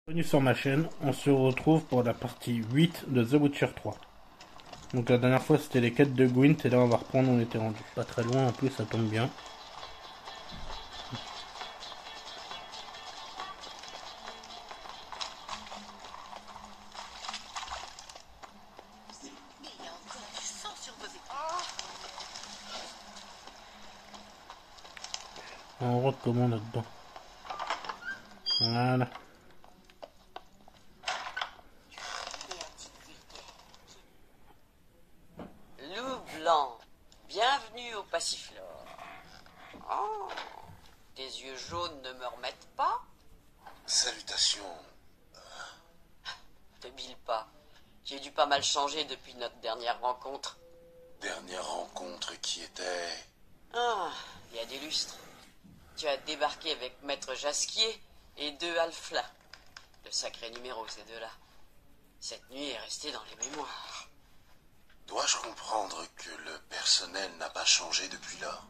Bienvenue sur ma chaîne, on se retrouve pour la partie 8 de The Witcher 3. Donc la dernière fois c'était les quêtes de Gwent et là on va reprendre où on était rendu. Pas très loin en plus, ça tombe bien. Mais il y a encore du sang sur vos épaules. On rentre comment là-dedans? Voilà. Loup blanc, bienvenue au Passiflore. Oh, tes yeux jaunes ne me remettent pas? Salutations. Te bile pas. J'ai dû pas mal changer depuis notre dernière rencontre. Dernière rencontre qui était... Ah, il y a des lustres. Tu as débarqué avec Maître Jasquier et 2 Alfla. De sacrés numéros, ces deux-là. Cette nuit est restée dans les mémoires. Dois-je comprendre que le personnel n'a pas changé depuis lors?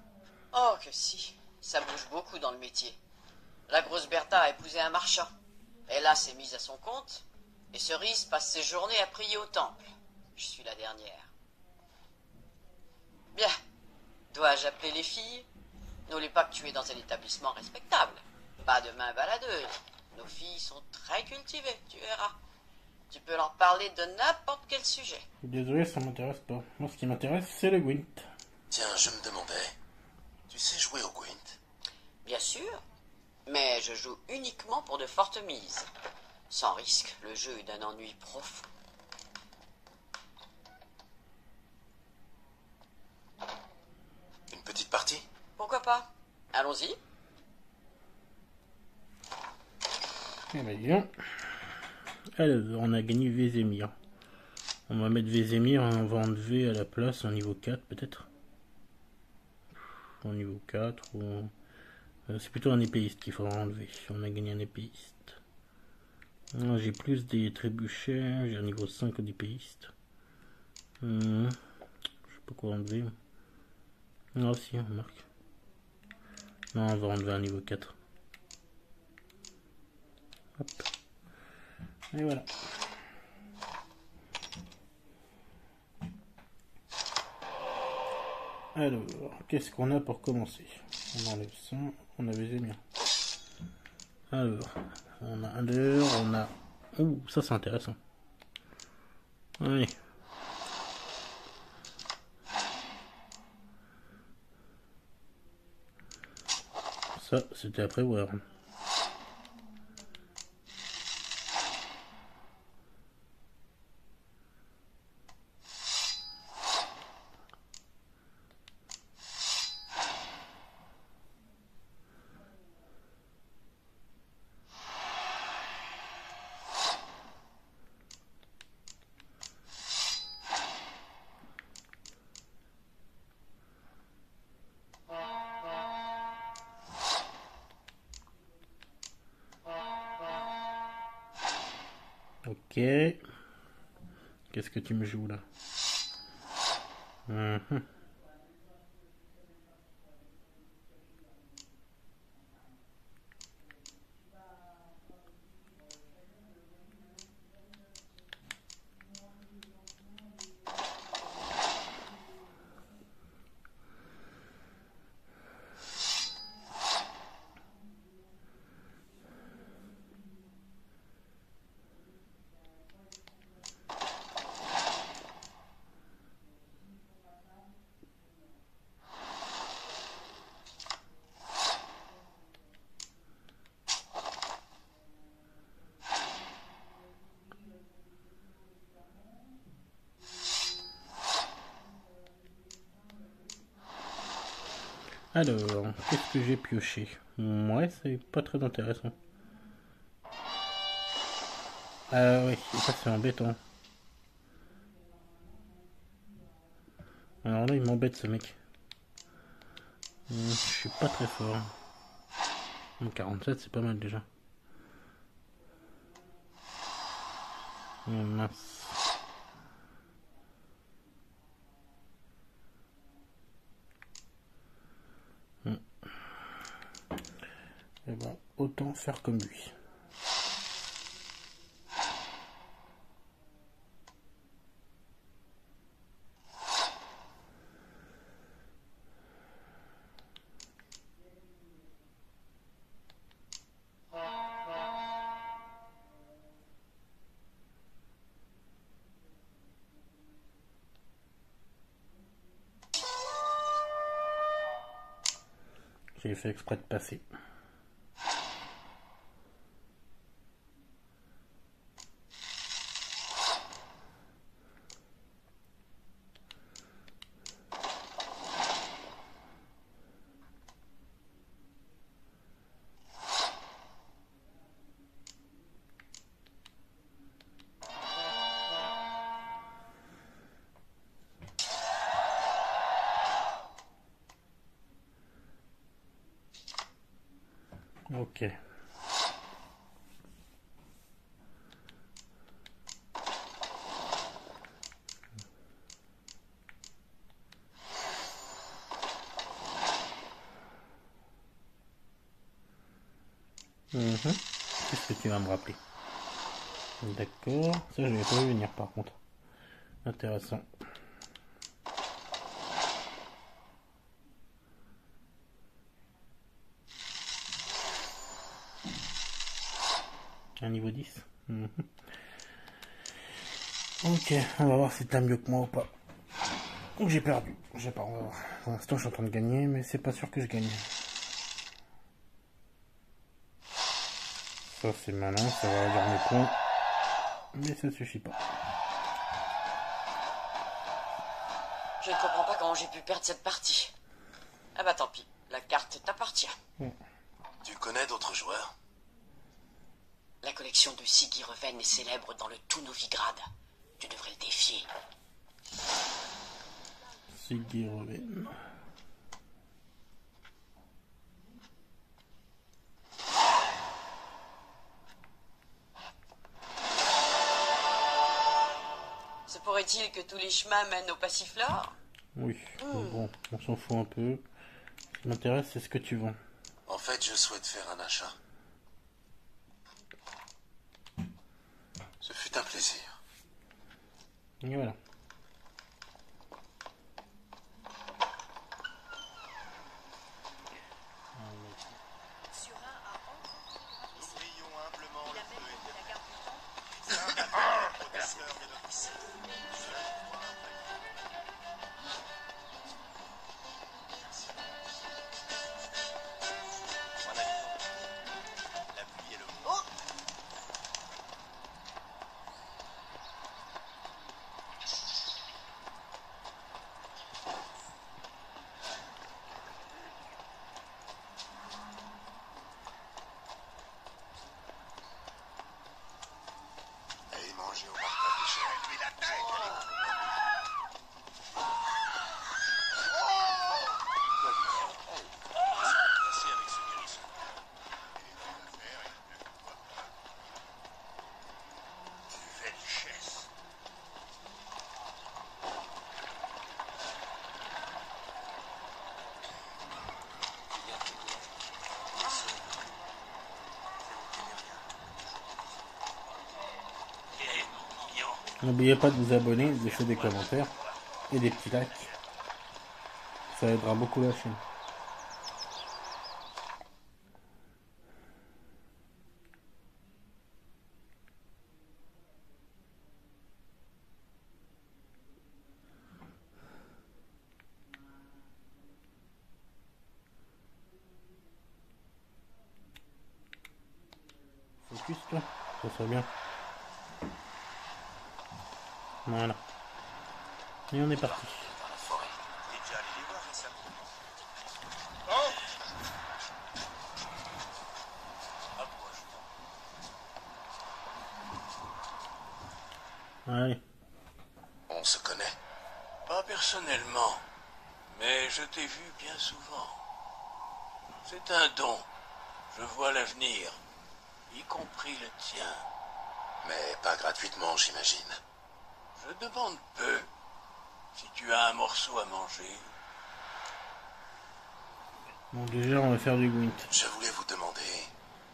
Oh que si, ça bouge beaucoup dans le métier. La grosse Bertha a épousé un marchand. Ella s'est mise à son compte, et Cerise passe ses journées à prier au temple. Je suis la dernière. Bien, dois-je appeler les filles? N'oublie pas que tu es dans un établissement respectable. Pas de main baladeuse. Nos filles sont très cultivées, tu verras. Tu peux leur parler de n'importe quel sujet. Désolé, ça m'intéresse pas. Moi ce qui m'intéresse c'est le Gwent. Tiens, je me demandais... Tu sais jouer au Gwent? Bien sûr, mais je joue uniquement pour de fortes mises. Sans risque, le jeu est d'un ennui profond. Une petite partie? Pourquoi pas? Allons-y. Eh ben dis donc. Alors, on a gagné Vézémir. On va mettre Vézémir, on va enlever à la place en niveau 4 peut-être. En niveau 4 ou... c'est plutôt un épéiste qu'il faudra enlever. On a gagné un épéiste. J'ai plus des trébuchets, j'ai un niveau 5 d'épéiste. Je sais pas quoi enlever. Non, si, remarque. Non, on va enlever un niveau 4. Hop. Et voilà. Alors, qu'est-ce qu'on a pour commencer? On enlève ça, on avait bien. Alors, on a un leurre, on a... Ouh, ça c'est intéressant. Allez. Ça, c'était à prévoir. Ok. Qu'est-ce que tu me joues là? Alors, qu'est-ce que j'ai pioché? Ouais, c'est pas très intéressant. Ah oui, ça c'est embêtant. Alors là, il m'embête ce mec. Je suis pas très fort. 47, c'est pas mal déjà. Mince. Eh ben, autant faire comme lui. J'ai fait exprès de passer. Ok. Qu'est-ce que tu vas me rappeler? D'accord. Ça, je vais pas vu venir par contre. Intéressant. Un niveau 10. Ok, on va voir si t'as mieux que moi ou pas. Donc j'ai perdu. J'ai pas. On va voir. Pour l'instant, je suis en train de gagner, mais c'est pas sûr que je gagne. Ça, c'est malin, ça va réduire mes points. Mais ça suffit pas. Je ne comprends pas comment j'ai pu perdre cette partie. Ah bah tant pis, la carte t'appartient. Tu connais d'autres joueurs? La collection de Sigi Reven est célèbre dans le tout Novigrad. Tu devrais le défier. Sigi Reven. Se pourrait-il que tous les chemins mènent au Passiflore? Oui, bon, on s'en fout un peu. Ce qui m'intéresse, c'est ce que tu vends. En fait, je souhaite faire un achat. Ce fut un plaisir. Et voilà. Prions humblement le feu la pluie et le vent. Et manger au partage des chefs. Lui la tête, Passez avec ce guérison. Tu fais du chess. N'oubliez pas de vous abonner, de laisser des commentaires et des petits likes. Ça aidera beaucoup la chaîne. Focus toi, ça serait bien. Voilà. Et on est parti. Dans la forêt. T'es déjà allé les voir récemment? Approche-toi. Allez. On se connaît. Pas personnellement, mais je t'ai vu bien souvent. C'est un don. Je vois l'avenir, y compris le tien. Mais pas gratuitement, j'imagine. Je demande peu. Si tu as un morceau à manger, Bon, déjà, on va faire du Gwent. Je voulais vous demander...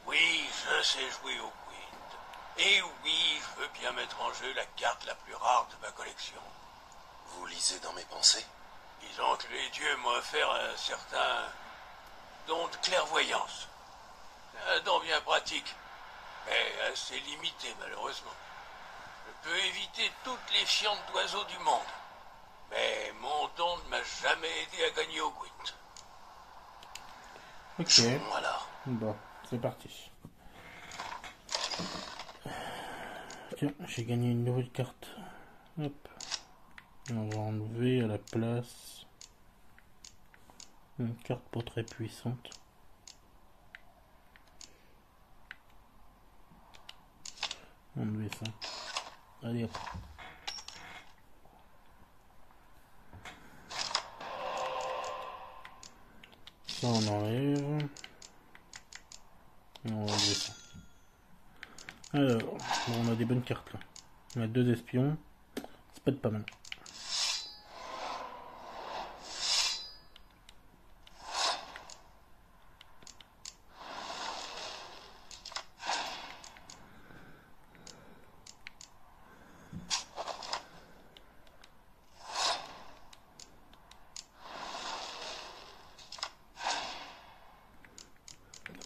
oui, je sais jouer au Gwent. Et oui, je veux bien mettre en jeu la carte la plus rare de ma collection. Vous lisez dans mes pensées? Disons que les dieux m'ont offert un certain don de clairvoyance. Un don bien pratique, mais assez limité malheureusement. Je peux éviter toutes les fientes d'oiseaux du monde, mais mon don ne m'a jamais aidé à gagner au Gwent. Ok. Jouons alors. Bon, c'est parti. Tiens, j'ai gagné une nouvelle carte. Hop. On va enlever à la place une carte pas très puissante. Enlever ça. Allez hop. Ça on enlève. Et on va enlever ça. Alors, bon, on a des bonnes cartes là. On a 2 espions. Ça peut être pas mal.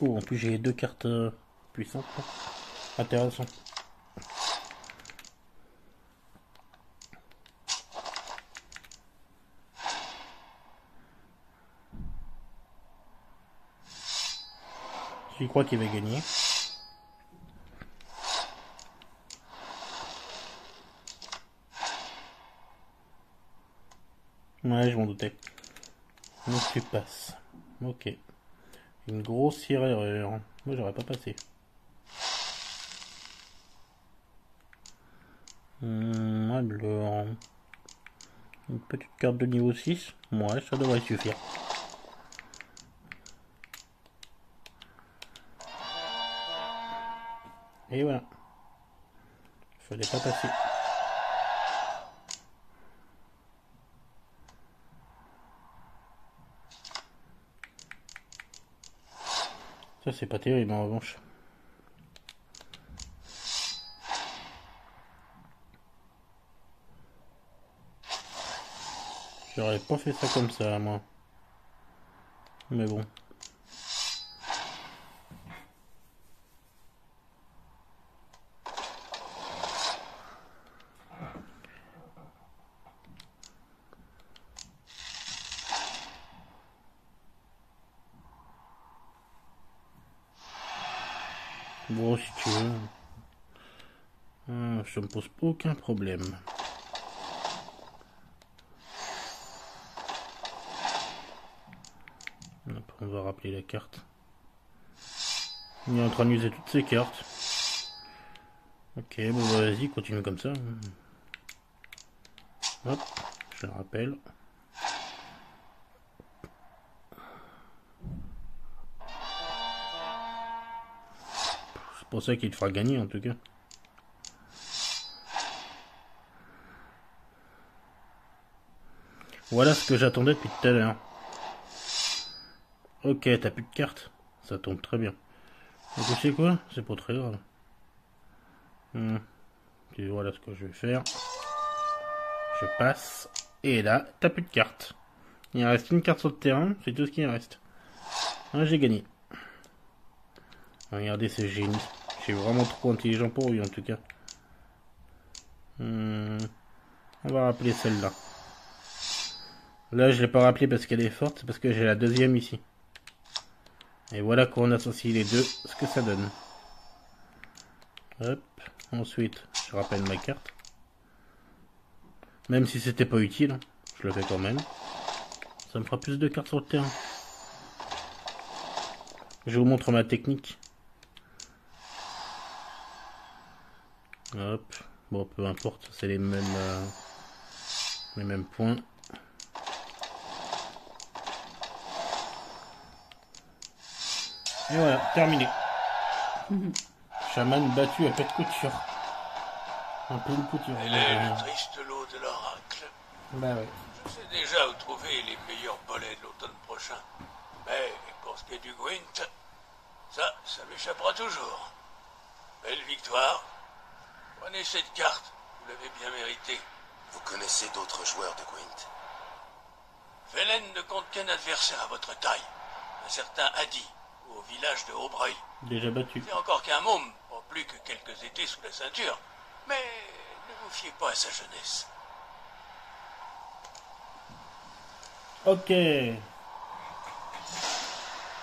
Oh, en plus j'ai 2 cartes puissantes. Là. Intéressant. J'y crois qu'il va gagner. Ouais, je m'en doutais. Donc tu passes. Ok. Une grossière erreur. Moi j'aurais pas passé. Alors. Une petite carte de niveau 6. Ouais, ça devrait suffire. Et voilà. Fallait pas passer. Ça c'est pas terrible en revanche. J'aurais pas fait ça comme ça moi. Mais bon. Bon, si tu veux. Ça me pose aucun problème. Après, on va rappeler la carte. Il est en train de user toutes ses cartes. Ok, bon, bah, vas-y, continue comme ça. Hop, je le rappelle. C'est pour ça qu'il te fera gagner en tout cas. Voilà ce que j'attendais depuis tout à l'heure. Ok, t'as plus de cartes. Ça tombe très bien. Et tu sais quoi? C'est pas très grave. Et voilà ce que je vais faire. Je passe. Et là, t'as plus de cartes. Il reste une carte sur le terrain. C'est tout ce qu'il reste. J'ai gagné. Regardez ce génie. Je suis vraiment trop intelligent pour lui en tout cas. On va rappeler celle-là. Là, je l'ai pas rappelée parce qu'elle est forte. C'est parce que j'ai la deuxième ici. Et voilà quand on associe les deux, ce que ça donne. Hop. Ensuite, je rappelle ma carte. Même si c'était pas utile, je le fais quand même. Ça me fera plus de cartes sur le terrain. Je vous montre ma technique. Hop. Bon, peu importe, c'est les mêmes points. Et voilà, terminé. Chaman battu à pet de couture. Un peu de couture. Elle est le triste lot de l'oracle. Bah ouais. Je sais déjà où trouver les meilleurs bolets de l'automne prochain. Mais pour ce qui est du Gwent, ça m'échappera toujours. Belle victoire. Prenez cette carte, vous l'avez bien méritée. Vous connaissez d'autres joueurs de Gwent? Velen ne compte qu'un adversaire à votre taille. Un certain Adi, au village de Aubreuil. Déjà battu. C'est encore qu'un môme, pas plus que quelques étés sous la ceinture. Mais ne vous fiez pas à sa jeunesse. Ok.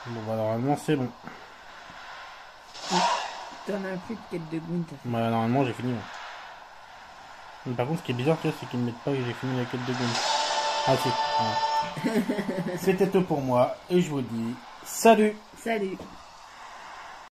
Bon, bah, normalement, c'est bon. T'en as plus de quête de Gwyn, t'as fait. Bah, normalement, j'ai fini. Moi. Mais par contre, ce qui est bizarre, tu vois, c'est qu'ils ne mettent pas que j'ai fini la quête de Gwyn. Ah, si. Voilà. C'était tout pour moi. Et je vous dis salut! Salut!